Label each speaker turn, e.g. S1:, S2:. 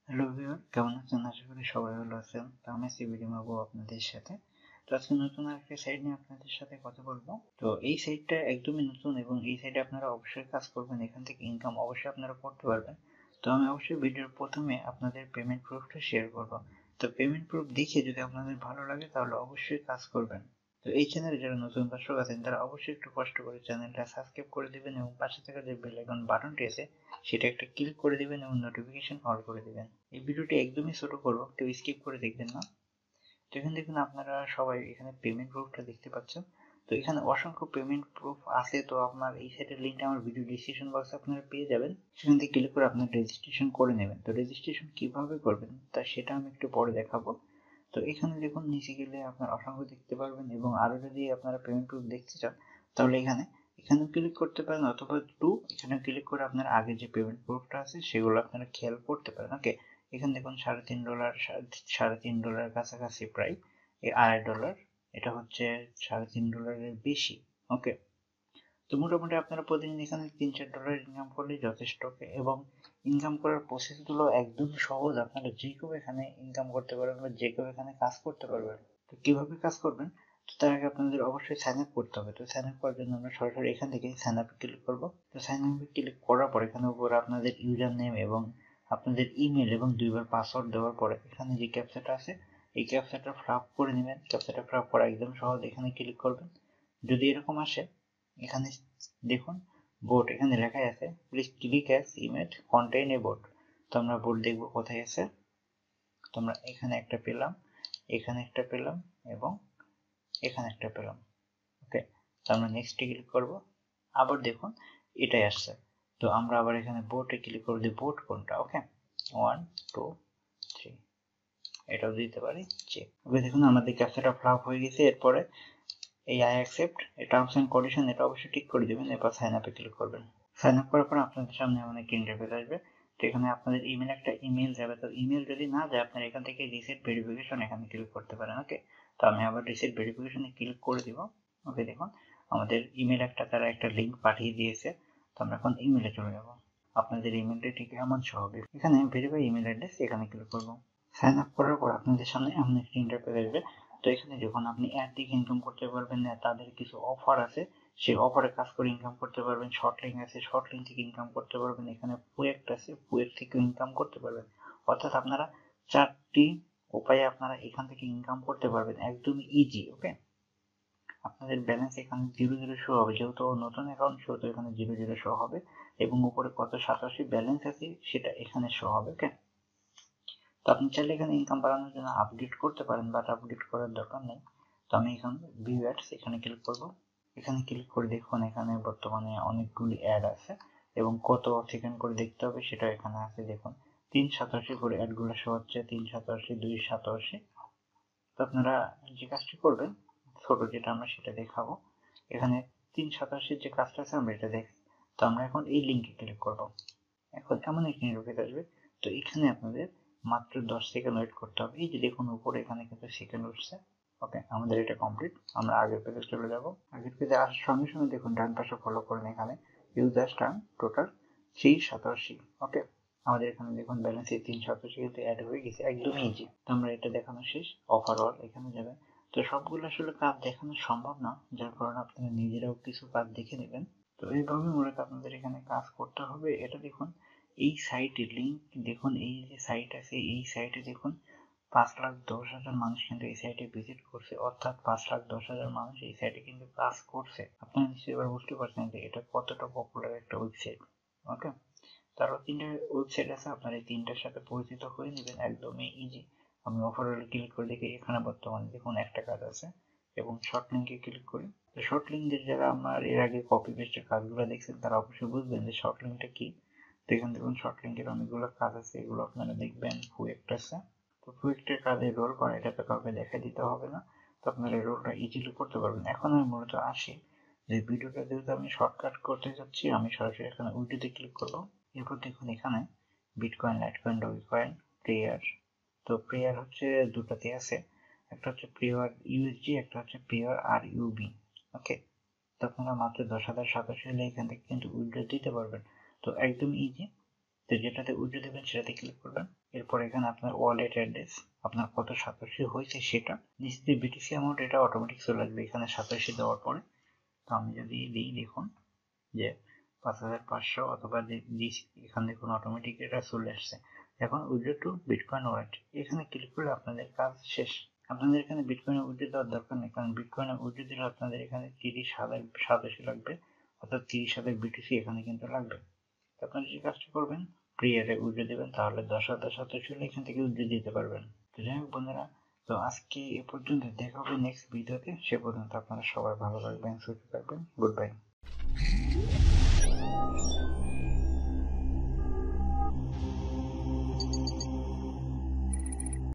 S1: Hello viewer, কেমন আছেন? আশা করি সবাই ভালো আছেন। তো আমি আছি বিডিমাবু আপনাদের সাথে। তো আজকে নতুন আরেকটা সাইট নিয়ে আপনাদের সাথে কথা বলবো। তো এই সাইটটা একদমই নতুন এবং এই সাইটে আপনারা অবশ্যই কাজ করবেন। এখান থেকে ইনকাম অবশ্যই আপনারা করতে পারবেন। তো আমি অবশ্যই ভিডিওর প্রথমে আপনাদের পেমেন্ট প্রুফটা শেয়ার করব। তো পেমেন্ট প্রুফ দেখে যদি আপনাদের ভালো লাগে তাহলে অবশ্যই কাজ করবেন। তো এই চ্যানেলে যারা নতুন দর্শক আছেন তারা অবশ্যই একটু কষ্ট করে চ্যানেলটা সাবস্ক্রাইব করে দিবেন এবং পাশে থাকা যে বেল আইকন বাটনটি আছে সেটা একটা ক্লিক করে দিবেন এবং নোটিফিকেশন অল করে দিবেন। এই ভিডিওটি একদমই ছোট করব, কেউ স্কিপ করে দেখবেন না। তো এখানে দেখুন আপনারা সবাই এখানে পেমেন্ট প্রুফটা দেখতে পাচ্ছেন। তো এখানে অসংখ্য পেমেন্ট প্রুফ আছে। তো আপনার এই সাইটের লিঙ্কটা আমার ভিডিও ডিসক্রিপশন বক্সে আপনারা পেয়ে যাবেন। সেখান থেকে ক্লিক করে আপনার রেজিস্ট্রেশন করে নেবেন। তো রেজিস্ট্রেশন কিভাবে করবেন তা সেটা আমি একটু পরে দেখাবো। তো এখানে দেখুন নিচে গেলে আপনার অসংখ্য দেখতে পারবেন এবং আরো যদি আপনারা পেমেন্ট প্রুফ দেখতে চান তাহলে এখানেও ক্লিক করতে পারেন অথবা এখানে ক্লিক করে আপনার আগে যে পেমেন্ট প্রুফটা আছে সেগুলো আপনারা খেয়াল করতে পারেন। ওকে, এখানে দেখুন $3.5 $3.5 কাছাকাছি প্রায় $2.5। এটা হচ্ছে $3.5 বেশি। ওকে, তো মোটামুটি আপনারা প্রতিদিন এখানে $3-4 ইনকাম করলেই যথেষ্ট। এবং ইনকাম করার প্রসেস গুলো একদম সহজ। আপনারা যে কেউ এখানে ইনকাম করতে পারবেন বা যে কেউ এখানে কাজ করতে পারবেন। তো কিভাবে কাজ করবেন? তো তার আগে আপনাদের অবশ্যই সাইন আপ করতে হবে। তো সাইন আপ করার জন্য আমরা সরাসরি এখান থেকে সাইন আপে ক্লিক করব। তো সাইন আপে ক্লিক করার পর এখানে উপরে আপনাদের ইউজার নেম এবং আপনাদের ইমেল এবং 2বার পাসওয়ার্ড দেওয়ার পরে এখানে যে ক্যাপচাটা আছে এই ক্যাপচাটা ফিল আপ করে নেবেন। ক্যাপচাটা ফিল আপ করা একদম সহজ। এখানে ক্লিক করবেন। যদি এরকম আসে এখানে দেখুন বোর্ড এখানে লেখাই আছে please click as image contain A board. তো আমরা বোর্ড দেখবো কোথায় আছে। তো আমরা এখানে একটা পেলাম, এখানে একটা পেলাম এবং এখানে একটা পেলাম। ওকে, তো আমরা নেক্সটে ক্লিক করব। আবার দেখুন এটাই আসছে। তো আমরা আবার এখানে বোর্ডে ক্লিক করব যে বোর্ড কোনটা। ওকে, 1 2 3 এটাও দিতে পারি চেক। ওকে, দেখুন আমাদের ক্যাপচাটা ফ্লাপ হয়ে গেছে। এরপরে এই I accept terms and condition এটা অবশ্যই ঠিক করে দিবেন। এরপর সাইন আপে ক্লিক করবেন। সাইন আপ করার পর আপনাদের সামনে এমন একটা ইন্টারফেস আসবে। তো এখানে আপনাদের একটা ইমেল যাবে। তো ইমেল যদি না যায় আপনারা এখান থেকে রিসেট ভেরিফিকেশন এখানে ক্লিক করতে পারেন। ওকে, তো আমি আবার রিসেট ভেরিফিকেশনে ক্লিক করে দিব। ওকে, দেখুন আমাদের তারা একটা লিঙ্ক পাঠিয়ে দিয়েছে। তো আমরা এখন ইমেলে চলে যাব। আপনাদের ইমেলটা ঠিক এমন হবে। এখানে ভেরিফাই ইমেল অ্যাড্রেস এখানে ক্লিক করব। সাইন আপ করার পর আপনাদের সামনে এমন একটা ইন্টারফেস আসবে। তো এখানে যখন আপনি অ্যাড থেকে ইনকাম করতে পারবেন না, তাদের কিছু অফার আছে, সেই অফারে কাজ করে ইনকাম করতে পারবেন। শর্ট লিঙ্ক আছে, শর্ট লিঙ্ক থেকে ইনকাম করতে পারবেন। এখানে প্রোয়েক্ট আছে, প্রোয়েক্ট থেকে ইনকাম করতে পারবেন। অর্থাৎ আপনারা 4টি উপায়ে আপনারা এখান থেকে ইনকাম করতে পারবেন একদমই ইজি। ওকে, আপনাদের ব্যালেন্স এখানে 0 শো হবে, যেহেতু নতুন অ্যাকাউন্ট সেহেতু এখানে 0 শো হবে এবং উপরে কত 87 ব্যালেন্স আছে সেটা এখানে শো হবে। ওকে, তো আপনি চাইলে এখানে ইনকাম বাড়ানোর জন্য আপডেট করতে পারেন, বাট আপডেট করার দরকার নেই। তো আমি এখানে ভিউ অ্যাডস এখানে ক্লিক করব। এখানে ক্লিক করে দেখুন এখানে বর্তমানে অনেকগুলি অ্যাড আছে এবং কত সেকেন্ড করে দেখতে হবে সেটা এখানে আছে। দেখুন 387 করে অ্যাডগুলো শো হচ্ছে, 387 287। তো আপনারা যে কাজটি করবেন ছোট যেটা আমরা সেটা দেখাবো। এখানে 387 যে কাজটা আছে আমরা এটা দেখি। তো আমরা এখন এই লিঙ্কে ক্লিক করব। এখন এমন একটি ইন্টারফেস আসবে। তো এখানে আপনাদের মাত্র 10 সেকেন্ড ওয়েট করতে হবে। এই যে দেখুন উপরে এখানে কিন্তু সেকেন্ড উঠছে। ওকে, আমাদের এটা কমপ্লিট। আমরা আগের পেজে চলে যাব। আগের পেজে আসার সঙ্গে সঙ্গে দেখুন ডান পাশে ফলো করেন এখানে ইউজার টার্ম টোটাল 387। ওকে, আমাদের এখানে দেখুন ব্যালেন্স 387 কিন্তু অ্যাড হয়ে গেছে, একদম ইজি। তো আমরা এটা দেখানো শেষ। ওভারঅল এখানে যাবেন। তো সবগুলো আসলে কাজ দেখানো সম্ভব না, যার কারণে আপনারা নিজেরাও কিছু কাজ দেখে নেবেন। তো এইভাবে মূলত আপনাদের এখানে কাজ করতে হবে। এটা দেখুন এই সাইটের লিঙ্ক দেখুন, এই যে সাইট আছে এই সাইটে দেখুন 5,10,000 মানুষ কিন্তু এই সাইটে ভিজিট করছে, অর্থাৎ 5,10,000 মানুষ এই সাইটে কিন্তু কাজ করছে। আপনারা নিশ্চয়ই এবার বুঝতে পারছেন যে এটা কতটা পপুলার একটা ওয়েবসাইট। ওকে, তারও 3টে ওয়েবসাইট আছে, আপনারা এই 3টার সাথে পরিচিত হয়ে নেবেন, একদমই ইজি। আমি ওভারঅল ক্লিক করে দেখি এখানে বর্তমানে দেখুন একটা কাজ আছে এবং শর্ট লিঙ্কে ক্লিক করি। তো শর্ট লিঙ্কের যারা আমার এর আগে কপি পেস্টের কাজগুলো দেখছেন তারা অবশ্যই বুঝবেন যে শর্ট লিঙ্কটা কি। তো এখানে দেখুন শর্ট লিঙ্কের অনেকগুলো কাজ আছে, এগুলো আপনারা দেখবেন। প্রোয়েক্ট আছে। তো প্রোয়েক্টের কাজের রোল করা, এটা তো কাউকে দেখা দিতে হবে না। তো আপনারা এই রোলটা ইজিলি করতে পারবেন। এখন আমি মূলত আসি যে ভিডিওটা যেহেতু আমি শর্টকাট করতে যাচ্ছি, আমি সরাসরি এখানে উইডোতে ক্লিক করবো। এরপর দেখুন এখানে বিটকয়েন, লাইটকয়েন, ডগিকয়েন, প্রেয়ার। তো প্রেয়ার হচ্ছে দুটাতে আছে, একটা হচ্ছে প্রেয়ার ইউএসডি, একটা হচ্ছে প্রেয়ার আর ইউবি। ওকে, তো আপনারা মাত্র 10,087 হলে এখান থেকে কিন্তু উইড্রো দিতে পারবেন। তো একদম ইজি। তো যেটাতে উইড্রো দেবেন সেটাতে ক্লিক করবেন। এরপর এখানে আপনার ওয়ালেট অ্যাড্রেস, আপনার কত সাতোশি হয়েছে সেটা, নিচে বিটিসি অ্যামাউন্ট এটা অটোমেটিক চলে আসবে এখানে সাতোশি দেওয়ার পরে। তো আমি যদি দিই, দেখুন যে 5500 অথবা দিচ্ছি, এখান থেকে কোনো অটোমেটিক এটা চলে আসছে। এখন উইথড্র টু বিটকয়েন ওয়ালেট এখানে ক্লিক করলে আপনাদের কাজ শেষ। আপনাদের এখানে বিটকয়েনে উইথড্র দেওয়ার দরকার নেই, কারণ বিটকয়েনে উইথড্র দিলে আপনাদের এখানে 30,000 সাতোশি লাগবে, অর্থাৎ 30,000 বিটিসি এখানে কিন্তু লাগবে। আপনারা যে কাজটা করবেন, প্রিয়ারে উইথড্র দেবেন, তাহলে 10,000 সাতোশি হলে এখান থেকে উইথড্র দিতে পারবেন। তো যাই হোক বন্ধুরা, তো আজকে এ পর্যন্ত, দেখা হবে নেক্সট ভিডিওতে। সে পর্যন্ত আপনারা সবাই ভালো থাকবেন, সুস্থ থাকবেন। Good bye.